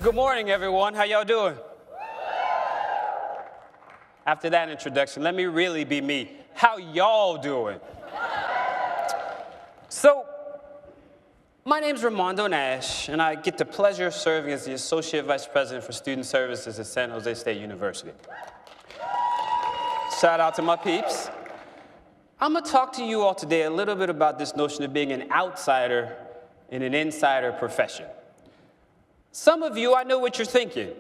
Good morning, everyone. How y'all doing? After that introduction, let me really be me. How y'all doing? So, my name's Romando Nash, and I get the pleasure of serving as the Associate Vice President for Student Services at San José State University. Shout out to my peeps. I'm gonna talk to you all today a little bit about this notion of being an outsider in an insider profession. Some of you, I know what you're thinking.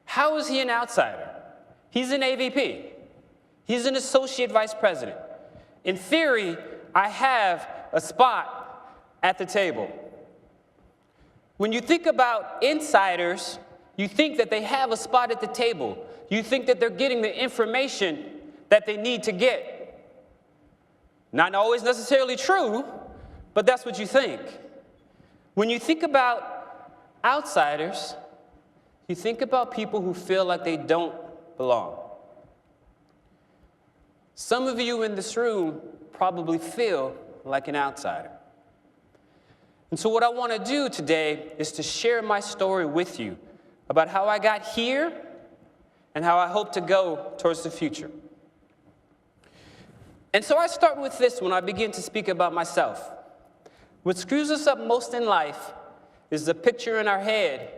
How is he an outsider? He's an AVP. He's an associate vice president. In theory, I have a spot at the table. When you think about insiders, you think that they have a spot at the table. You think that they're getting the information that they need to get. Not always necessarily true, but that's what you think. When you think about outsiders, you think about people who feel like they don't belong. Some of you in this room probably feel like an outsider. And so what I want to do today is to share my story with you about how I got here and how I hope to go towards the future. And so I start with this when I begin to speak about myself. What screws us up most in life is the picture in our head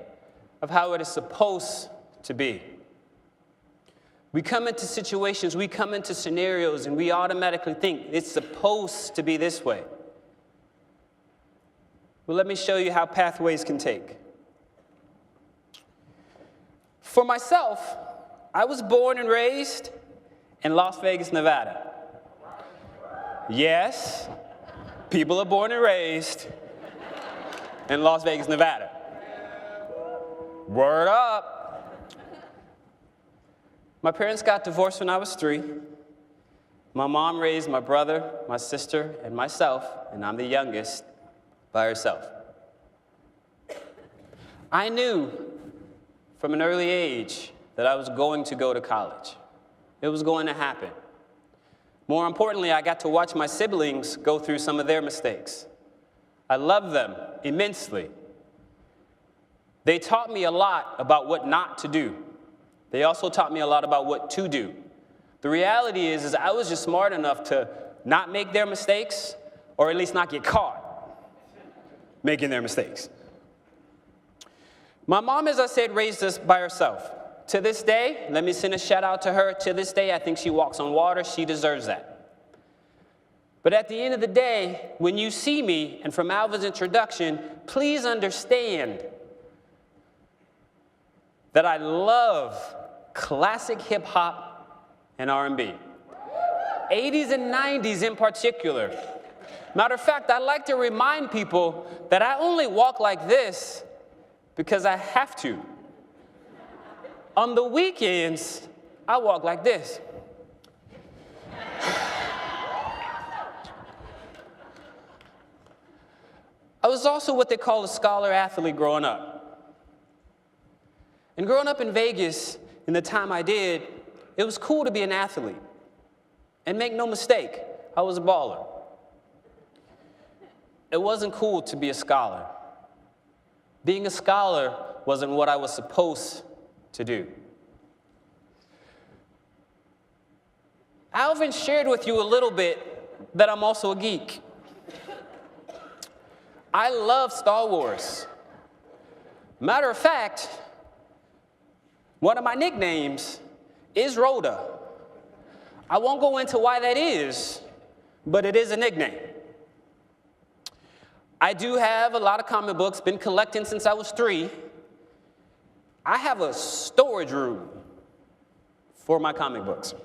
of how it is supposed to be. We come into situations, we come into scenarios, and we automatically think it's supposed to be this way. Well, let me show you how pathways can take. For myself, I was born and raised in Las Vegas, Nevada. Yes, people are born and raised in Las Vegas, Nevada. Word up. My parents got divorced when I was 3. My mom raised my brother, my sister, and myself, and I'm the youngest, by herself. I knew from an early age that I was going to go to college. It was going to happen. More importantly, I got to watch my siblings go through some of their mistakes. I love them immensely. They taught me a lot about what not to do. They also taught me a lot about what to do. The reality is I was just smart enough to not make their mistakes, or at least not get caught making their mistakes. My mom, as I said, raised us by herself. To this day, let me send a shout out to her. To this day, I think she walks on water. She deserves that. But at the end of the day, when you see me, and from Alva's introduction, please understand that I love classic hip-hop and R&B. 80s and 90s in particular. Matter of fact, I like to remind people that I only walk like this because I have to. On the weekends, I walk like this. I was also what they call a scholar athlete growing up. And growing up in Vegas, in the time I did, it was cool to be an athlete. And make no mistake, I was a baller. It wasn't cool to be a scholar. Being a scholar wasn't what I was supposed to do. Alvin shared with you a little bit that I'm also a geek. I love Star Wars. Matter of fact, one of my nicknames is Rhoda. I won't go into why that is, but it is a nickname. I do have a lot of comic books, been collecting since I was 3. I have a storage room for my comic books.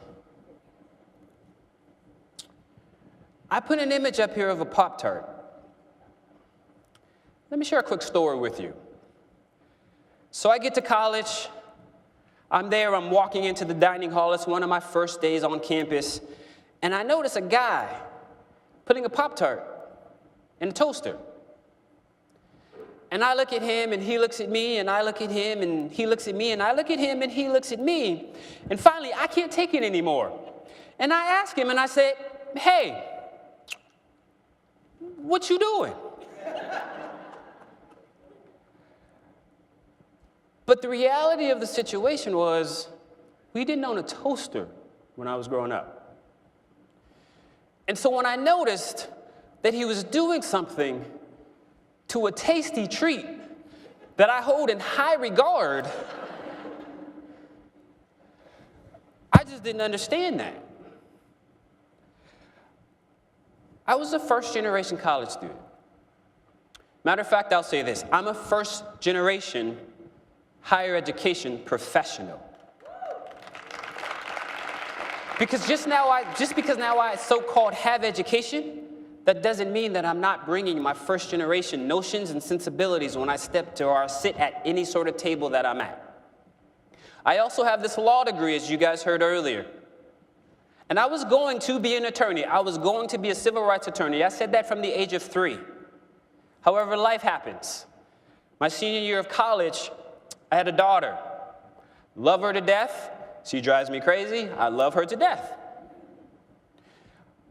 I put an image up here of a Pop-Tart. Let me share a quick story with you. So I get to college. I'm there. I'm walking into the dining hall. It's one of my first days on campus. And I notice a guy putting a Pop-Tart in a toaster. And I look at him, and he looks at me, and I look at him, and he looks at me, and I look at him, and he looks at me. And finally, I can't take it anymore. And I ask him, and I said, "Hey, what you doing?" But the reality of the situation was, we didn't own a toaster when I was growing up. And so when I noticed that he was doing something to a tasty treat that I hold in high regard, I just didn't understand that. I was a first-generation college student. Matter of fact, I'll say this. I'm a first-generation higher education professional. Because just because now I so-called have education, that doesn't mean that I'm not bringing my first-generation notions and sensibilities when I step to or sit at any sort of table that I'm at. I also have this law degree, as you guys heard earlier. And I was going to be an attorney. I was going to be a civil rights attorney. I said that from the age of 3. However, life happens. My senior year of college, I had a daughter. Love her to death. She drives me crazy. I love her to death.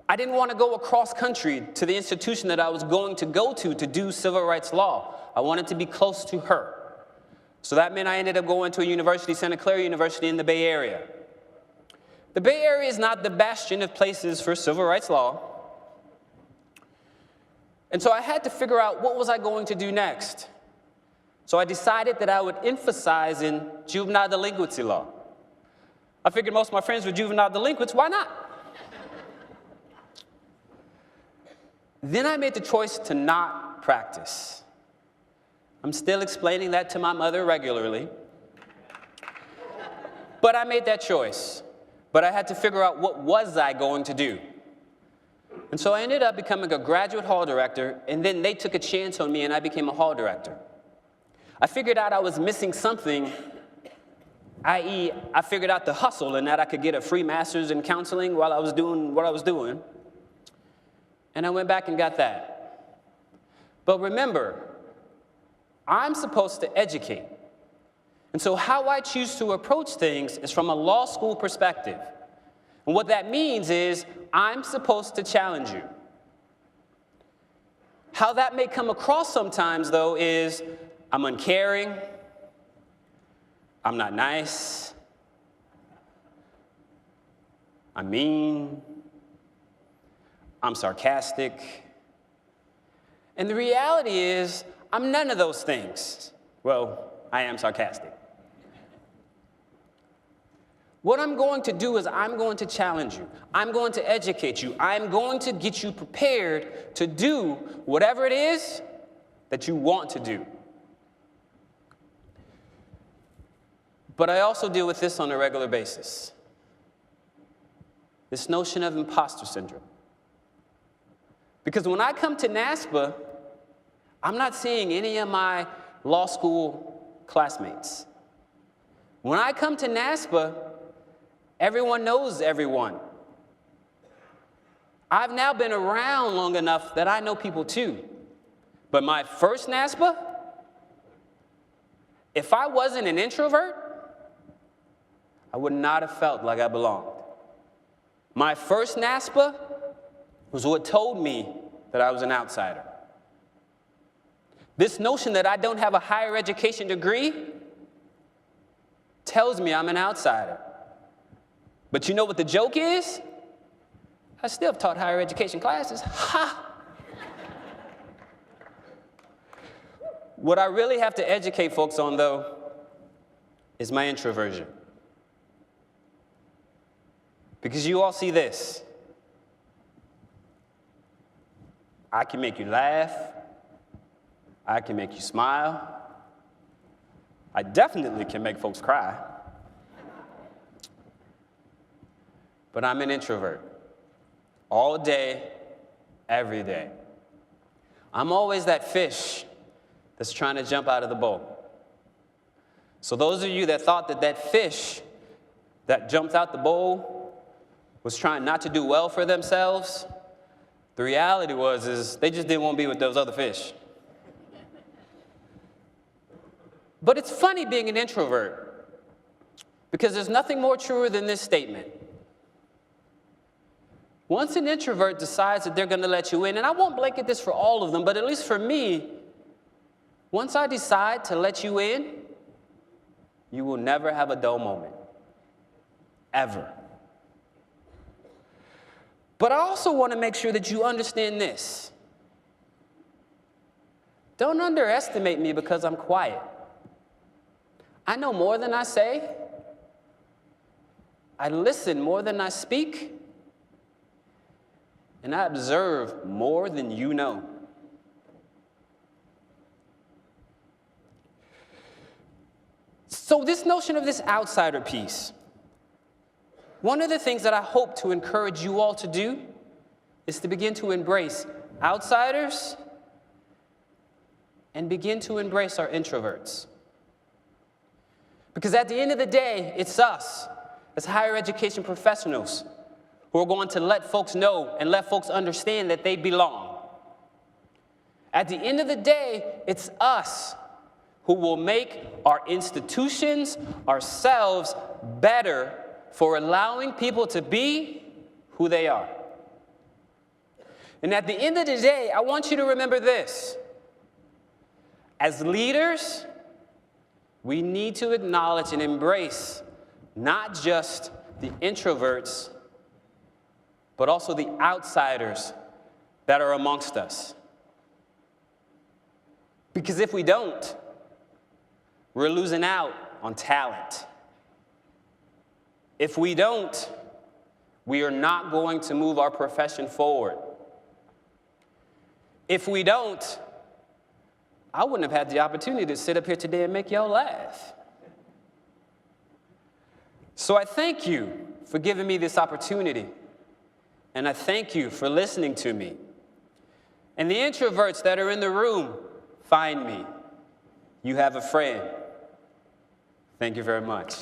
I didn't want to go across country to the institution that I was going to go to do civil rights law. I wanted to be close to her. So that meant I ended up going to a university, Santa Clara University in the Bay Area. The Bay Area is not the bastion of places for civil rights law. And so I had to figure out what was I going to do next. So I decided that I would emphasize in juvenile delinquency law. I figured most of my friends were juvenile delinquents, why not? Then I made the choice to not practice. I'm still explaining that to my mother regularly. But I made that choice. But I had to figure out what was I going to do. And so I ended up becoming a graduate hall director, and then they took a chance on me and I became a hall director. I figured out I was missing something, i.e., I figured out the hustle and that I could get a free master's in counseling while I was doing what I was doing. And I went back and got that. But remember, I'm supposed to educate. And so how I choose to approach things is from a law school perspective. And what that means is I'm supposed to challenge you. How that may come across sometimes, though, is I'm uncaring, I'm not nice, I'm mean, I'm sarcastic. And the reality is I'm none of those things. Well, I am sarcastic. What I'm going to do is I'm going to challenge you. I'm going to educate you. I'm going to get you prepared to do whatever it is that you want to do. But I also deal with this on a regular basis. This notion of imposter syndrome. Because when I come to NASPA, I'm not seeing any of my law school classmates. When I come to NASPA, everyone knows everyone. I've now been around long enough that I know people too. But my first NASPA, if I wasn't an introvert, I would not have felt like I belonged. My first NASPA was what told me that I was an outsider. This notion that I don't have a higher education degree tells me I'm an outsider. But you know what the joke is? I still have taught higher education classes. Ha! What I really have to educate folks on, though, is my introversion. Because you all see this. I can make you laugh. I can make you smile. I definitely can make folks cry. But I'm an introvert. All day, every day. I'm always that fish that's trying to jump out of the bowl. So those of you that thought that that fish that jumped out the bowl was trying not to do well for themselves, the reality is they just didn't want to be with those other fish. But it's funny being an introvert, because there's nothing more truer than this statement. Once an introvert decides that they're going to let you in, and I won't blanket this for all of them, but at least for me, once I decide to let you in, you will never have a dull moment. Ever. But I also want to make sure that you understand this. Don't underestimate me because I'm quiet. I know more than I say. I listen more than I speak. And I observe more than you know. So this notion of this outsider piece, one of the things that I hope to encourage you all to do is to begin to embrace outsiders and begin to embrace our introverts. Because at the end of the day, it's us, as higher education professionals, who are going to let folks know and let folks understand that they belong. At the end of the day, it's us who will make our institutions, ourselves, better for allowing people to be who they are. And at the end of the day, I want you to remember this. As leaders, we need to acknowledge and embrace not just the introverts, but also the outsiders that are amongst us. Because if we don't, we're losing out on talent. If we don't, we are not going to move our profession forward. If we don't, I wouldn't have had the opportunity to sit up here today and make y'all laugh. So I thank you for giving me this opportunity. And I thank you for listening to me. And the introverts that are in the room, find me. You have a friend. Thank you very much.